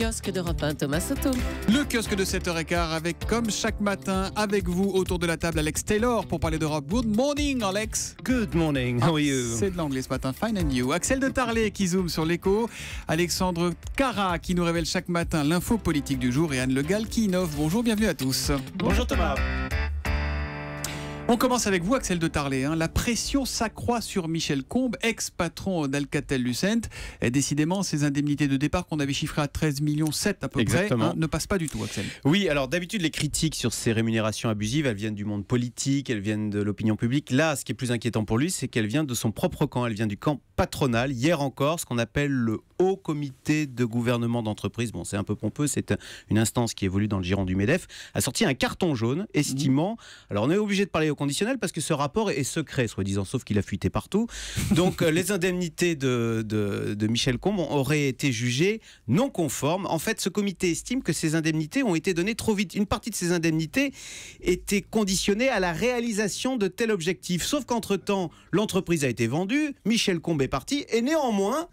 kiosque d'Europe 1, Thomas Soto. Le kiosque de 7h15 avec, comme chaque matin, avec vous autour de la table, Alex Taylor pour parler d'Europe. Good morning, Alex. Good morning, how are you? C'est de l'anglais ce matin, fine and you. Axel de Tarlet qui zoome sur l'écho. Alexandre Cara qui nous révèle chaque matin l'info politique du jour. Et Anne Le Gall qui innove. Bonjour, bienvenue à tous. Bonjour Thomas. On commence avec vous, Axel de Tarlet. La pression s'accroît sur Michel Combes, ex-patron d'Alcatel-Lucent. Et décidément, ces indemnités de départ qu'on avait chiffrées à 13,7 millions à peu près, ne passent pas du tout, Axel. Oui, alors d'habitude, les critiques sur ces rémunérations abusives, elles viennent du monde politique, elles viennent de l'opinion publique. Là, ce qui est plus inquiétant pour lui, c'est qu'elle vient de son propre camp. Elle vient du camp patronal. Hier encore, ce qu'on appelle le Haut Comité de gouvernement d'entreprise, bon, c'est un peu pompeux, c'est une instance qui évolue dans le giron du MEDEF, a sorti un carton jaune estimant... Alors, on est obligé de parler au conditionnel parce que ce rapport est secret, soi-disant, sauf qu'il a fuité partout. Donc, les indemnités de Michel Combes auraient été jugées non conformes. En fait, ce comité estime que ces indemnités ont été données trop vite. Une partie de ces indemnités était conditionnée à la réalisation de tel objectif. Sauf qu'entre-temps, l'entreprise a été vendue, Michel Combes est parti, et néanmoins,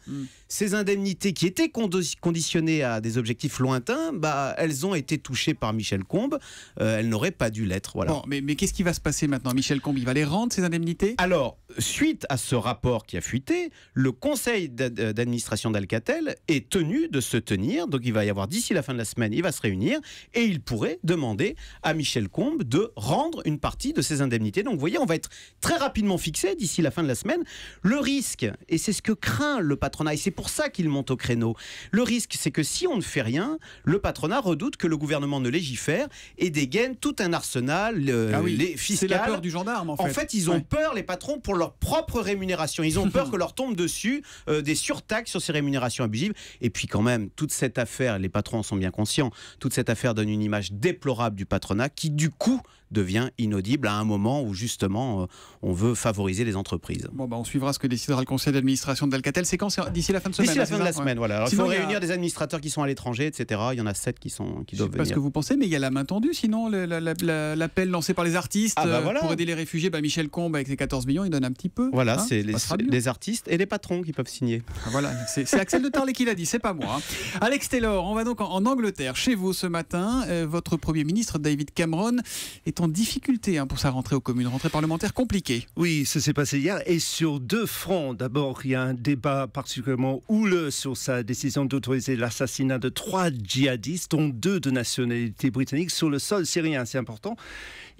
ces indemnités qui étaient conditionnées à des objectifs lointains, elles ont été touchées par Michel Combes. Elles n'auraient pas dû l'être. Voilà. Bon, mais qu'est-ce qui va se passer maintenant? Michel Combes, il va les rendre, ces indemnités? Alors, suite à ce rapport qui a fuité, le conseil d'administration d'Alcatel est tenu de se tenir. Donc, il va y avoir, d'ici la fin de la semaine, il va se réunir et il pourrait demander à Michel Combes de rendre une partie de ces indemnités. Donc, vous voyez, on va être très rapidement fixé d'ici la fin de la semaine. Le risque, et c'est ce que craint le patronat, et c'est pour ça qu'il monte au créneau, le risque, c'est que si on ne fait rien, le patronat redoute que le gouvernement ne légifère et dégaine tout un arsenal les fiscales. C'est la peur du gendarme, en fait. En fait, ils ont peur, les patrons, pour leur propre rémunération. Ils ont peur que leur tombe dessus des surtaxes sur ces rémunérations abusives. Et puis quand même, toute cette affaire, les patrons en sont bien conscients, toute cette affaire donne une image déplorable du patronat qui, du coup, devient inaudible à un moment où, justement, on veut favoriser les entreprises. Bon, on suivra ce que décidera le conseil d'administration d'Alcatel. C'est quand? D'ici la fin de semaine? D'ici la fin de la semaine, voilà. Alors, il sinon, faut réunir des administrateurs qui sont à l'étranger, etc. Il y en a 7 qui doivent venir. Je sais pas ce que vous pensez, mais il y a la main tendue, sinon, l'appel lancé par les artistes pour aider les réfugiés. Michel Combes, avec ses 14 millions, il donne un petit peu. Voilà, c'est les artistes et les patrons qui peuvent signer. Voilà, c'est Axel de Tarlet qui l'a dit, c'est pas moi. Alex Taylor, on va donc en Angleterre. Chez vous ce matin, votre Premier ministre, David Cameron, est en difficulté pour sa rentrée aux communes, rentrée parlementaire compliquée. Oui, ça s'est passé hier et sur deux fronts. D'abord, il y a un débat particulièrement houleux sur sa décision d'autoriser l'assassinat de 3 djihadistes, dont 2 de nationalité britannique, sur le sol syrien. C'est important.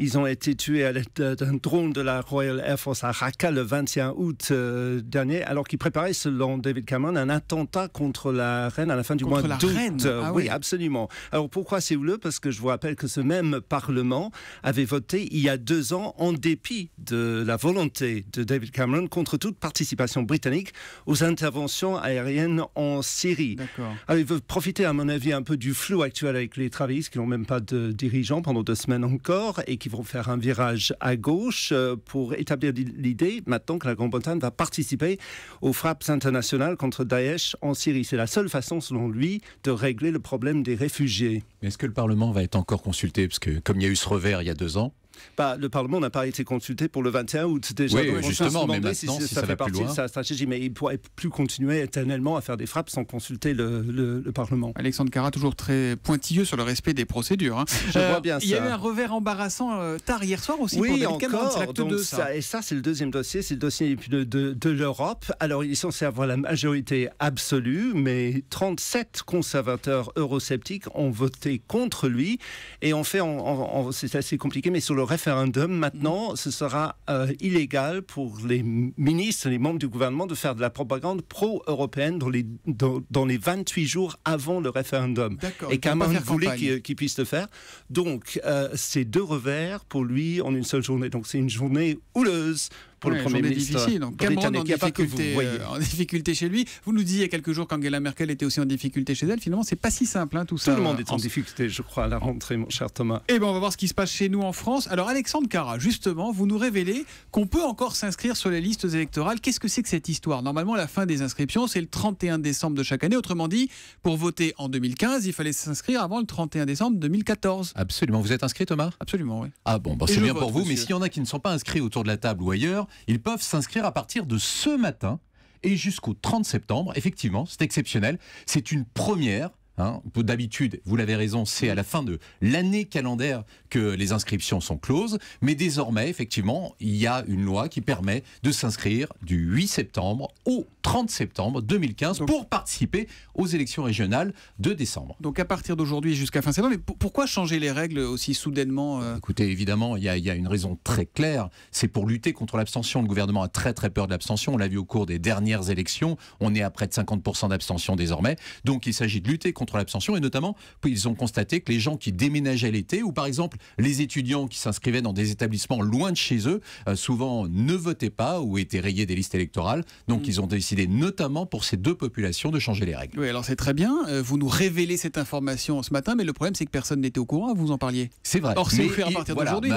Ils ont été tués à l'aide d'un drone de la Royal Air Force à Raqqa le 21 août dernier, alors qu'ils préparaient, selon David Cameron, un attentat contre la reine à la fin du mois d'août. Oui, absolument. Alors pourquoi c'est houleux? Parce que je vous rappelle que ce même Parlement avait voté il y a 2 ans, en dépit de la volonté de David Cameron, contre toute participation britannique aux interventions aériennes en Syrie. D'accord. Alors il veut profiter, à mon avis, un peu du flou actuel avec les travaillistes qui n'ont même pas de dirigeants pendant 2 semaines encore et qui vont faire un virage à gauche pour établir l'idée maintenant que la Grande-Bretagne va participer aux frappes internationales contre Daesh en Syrie. C'est la seule façon, selon lui, de régler le problème des réfugiés. Mais est-ce que le Parlement va être encore consulté? Parce que comme il y a eu ce revers il y a 2 ans, le Parlement n'a pas été consulté pour le 21 août déjà. Oui, justement, mais maintenant, si ça fait va plus partie loin. de sa stratégie, mais il ne pourrait plus continuer éternellement à faire des frappes sans consulter le Parlement. Alexandre Cara, toujours très pointilleux sur le respect des procédures. Je vois bien ça. Il y a eu un revers embarrassant tard hier soir aussi pour David Cameron. C'est l'acte 2, ça. Et ça, c'est le deuxième dossier, c'est le dossier de l'Europe. Alors, ils sont censés avoir la majorité absolue, mais 37 conservateurs eurosceptiques ont voté contre lui. Et en fait, c'est assez compliqué, mais sur le référendum, maintenant, ce sera illégal pour les ministres, les membres du gouvernement de faire de la propagande pro-européenne dans les 28 jours avant le référendum. Et Cameron voulait qu'il puisse le faire. Donc, c'est 2 revers pour lui en une seule journée. Donc, c'est une journée houleuse pour le Premier ministre difficile. Donc, Cameron en difficulté chez lui. Vous nous disiez il y a quelques jours qu'Angela Merkel était aussi en difficulté chez elle. Finalement, c'est pas si simple, tout ça. Tout le monde est en difficulté, je crois, à la rentrée, mon cher Thomas. Et on va voir ce qui se passe chez nous en France. Alors, Alexandre Cara, justement, vous nous révélez qu'on peut encore s'inscrire sur les listes électorales. Qu'est-ce que c'est que cette histoire? Normalement, la fin des inscriptions, c'est le 31 décembre de chaque année. Autrement dit, pour voter en 2015, il fallait s'inscrire avant le 31 décembre 2014. Absolument. Vous êtes inscrit, Thomas? Absolument, oui. Ah bon, c'est bien pour vous. Mais s'il y en a qui ne sont pas inscrits autour de la table ou ailleurs, ils peuvent s'inscrire à partir de ce matin et jusqu'au 30 septembre. Effectivement, c'est exceptionnel. C'est une première. hein. D'habitude, vous l'avez raison, c'est à la fin de l'année calendaire que les inscriptions sont closes. Mais désormais, effectivement, il y a une loi qui permet de s'inscrire du 8 septembre au 30 septembre 2015 pour participer aux élections régionales de décembre. Donc à partir d'aujourd'hui jusqu'à fin septembre, mais pourquoi changer les règles aussi soudainement Écoutez, évidemment, il y a une raison très claire, c'est pour lutter contre l'abstention. Le gouvernement a très très peur de l'abstention, on l'a vu au cours des dernières élections, on est à près de 50% d'abstention désormais, donc il s'agit de lutter contre l'abstention et notamment, ils ont constaté que les gens qui déménageaient l'été ou par exemple les étudiants qui s'inscrivaient dans des établissements loin de chez eux, souvent ne votaient pas ou étaient rayés des listes électorales, donc ils ont décidé notamment pour ces deux populations de changer les règles. Oui, alors c'est très bien, vous nous révélez cette information ce matin, mais le problème c'est que personne n'était au courant, vous en parliez. C'est vrai. Or c'est offert à partir d'aujourd'hui.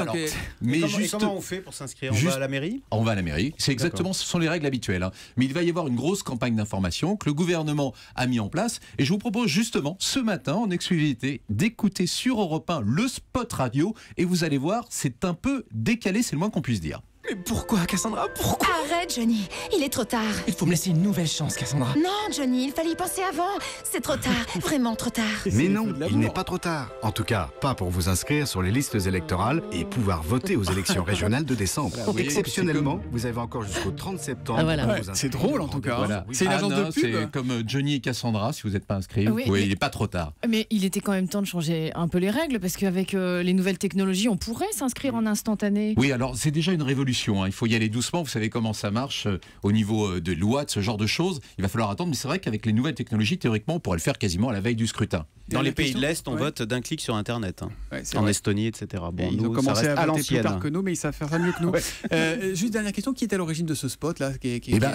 Mais comment on fait pour s'inscrire? On va à la mairie? On va à la mairie, c'est exactement, ce sont les règles habituelles. Hein. Mais il va y avoir une grosse campagne d'information que le gouvernement a mis en place et je vous propose justement ce matin en exclusivité d'écouter sur Europe 1 le spot radio et vous allez voir, c'est un peu décalé, c'est le moins qu'on puisse dire. Mais pourquoi, Cassandra? Pourquoi? Arrête, Johnny. Il est trop tard. Il faut me laisser une nouvelle chance, Cassandra. Non, Johnny, il fallait y penser avant. C'est trop tard. Vraiment trop tard. Mais non, il n'est pas trop tard. En tout cas, pas pour vous inscrire sur les listes électorales et pouvoir voter aux élections régionales de décembre. Exceptionnellement, vous avez encore jusqu'au 30 septembre. Ah, voilà. pour vous C'est inscrire. drôle en tout cas. Voilà. C'est une agence de pub. C'est comme Johnny et Cassandra, si vous n'êtes pas inscrit, Oui, il n'est pas trop tard. Mais il était quand même temps de changer un peu les règles parce qu'avec les nouvelles technologies, on pourrait s'inscrire en instantané. Oui, alors c'est déjà une révolution, hein. Il faut y aller doucement, vous savez comment ça marche au niveau de lois, de ce genre de choses. Il va falloir attendre, mais c'est vrai qu'avec les nouvelles technologies, théoriquement, on pourrait le faire quasiment à la veille du scrutin. Dans les pays de l'Est, on vote d'un clic sur Internet. Hein. Ouais, en vrai. Estonie, etc. Bon, Ils ont nous, commencé ça reste à à voter plus l'ancienne. tard que nous, mais ils savent faire ça mieux que nous. Juste dernière question, qui est à l'origine de ce spot là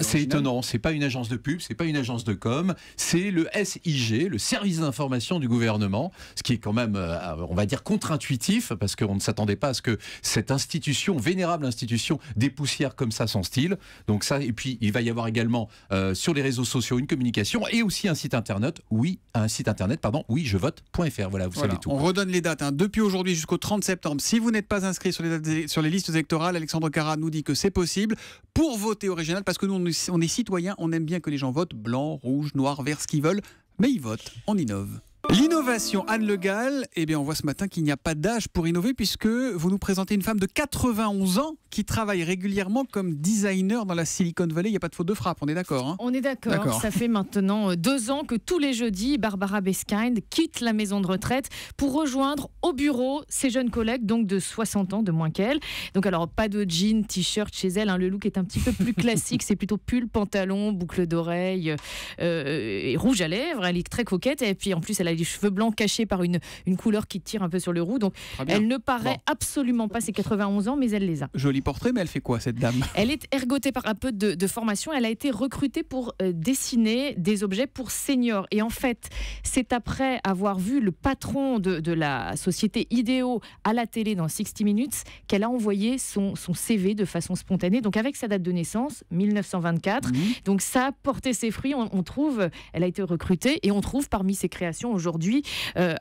C'est étonnant, c'est pas une agence de pub, c'est pas une agence de com, c'est le SIG, le service d'information du gouvernement, ce qui est quand même, on va dire, contre-intuitif, parce qu'on ne s'attendait pas à ce que cette institution, vénérable institution, dépoussière comme ça son style. Donc ça, et puis il va y avoir également sur les réseaux sociaux une communication et aussi un site internet, oui je vote.fr. Voilà, vous savez tout. On redonne les dates. Depuis aujourd'hui jusqu'au 30 septembre, si vous n'êtes pas inscrit sur les listes électorales, Alexandre Carra nous dit que c'est possible pour voter au régional, parce que nous, on est citoyens, on aime bien que les gens votent blanc, rouge, noir, vert, ce qu'ils veulent, mais ils votent, on innove. L'innovation, Anne Le Gall, eh bien on voit ce matin qu'il n'y a pas d'âge pour innover puisque vous nous présentez une femme de 91 ans qui travaille régulièrement comme designer dans la Silicon Valley. Il n'y a pas de faute de frappe, on est d'accord, hein? On est d'accord. Ça fait maintenant 2 ans que tous les jeudis, Barbara Beskind quitte la maison de retraite pour rejoindre au bureau ses jeunes collègues, donc de 60 ans, de moins qu'elle. Donc alors pas de jean, t-shirt chez elle, hein, le look est un petit peu plus classique, c'est plutôt pull, pantalon, boucle d'oreille, et rouge à lèvres. Elle est très coquette et puis en plus elle a les cheveux blancs cachés par une couleur qui tire un peu sur le roux. Donc elle ne paraît absolument pas ses 91 ans, mais elle les a. Joli portrait, mais elle fait quoi cette dame? Elle est ergotée par un peu de formation. Elle a été recrutée pour dessiner des objets pour seniors. Et en fait, c'est après avoir vu le patron de la société Ideo à la télé dans 60 Minutes qu'elle a envoyé son CV de façon spontanée. Donc avec sa date de naissance, 1924. Donc ça a porté ses fruits. On trouve, elle a été recrutée et on trouve parmi ses créations aujourd'hui,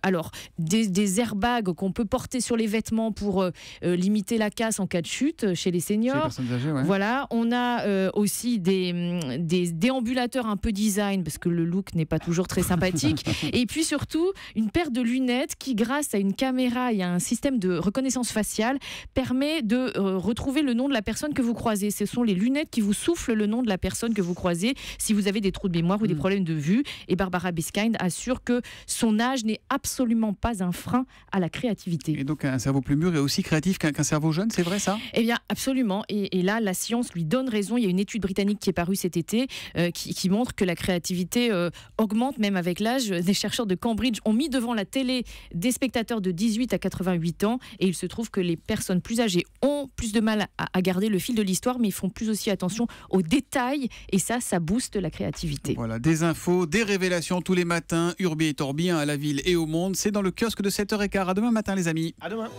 alors des airbags qu'on peut porter sur les vêtements pour limiter la casse en cas de chute chez les seniors. Chez les personnes âgées, ouais. Voilà, on a aussi des déambulateurs un peu design parce que le look n'est pas toujours très sympathique. Et puis surtout une paire de lunettes qui, grâce à une caméra et à un système de reconnaissance faciale, permet de retrouver le nom de la personne que vous croisez. Ce sont les lunettes qui vous soufflent le nom de la personne que vous croisez si vous avez des trous de mémoire ou des problèmes de vue. Et Barbara Beskind assure que son âge n'est absolument pas un frein à la créativité. Et donc un cerveau plus mûr est aussi créatif qu'un cerveau jeune, c'est vrai ça? Eh bien absolument, et là la science lui donne raison. Il y a une étude britannique qui est parue cet été qui montre que la créativité augmente même avec l'âge. Des chercheurs de Cambridge ont mis devant la télé des spectateurs de 18 à 88 ans et il se trouve que les personnes plus âgées ont plus de mal à garder le fil de l'histoire, mais ils font plus aussi attention aux détails et ça booste la créativité. Voilà, des infos, des révélations tous les matins, Urbi et Torbi, à la ville et au monde. C'est dans le kiosque de 7h15. À demain matin les amis. À demain.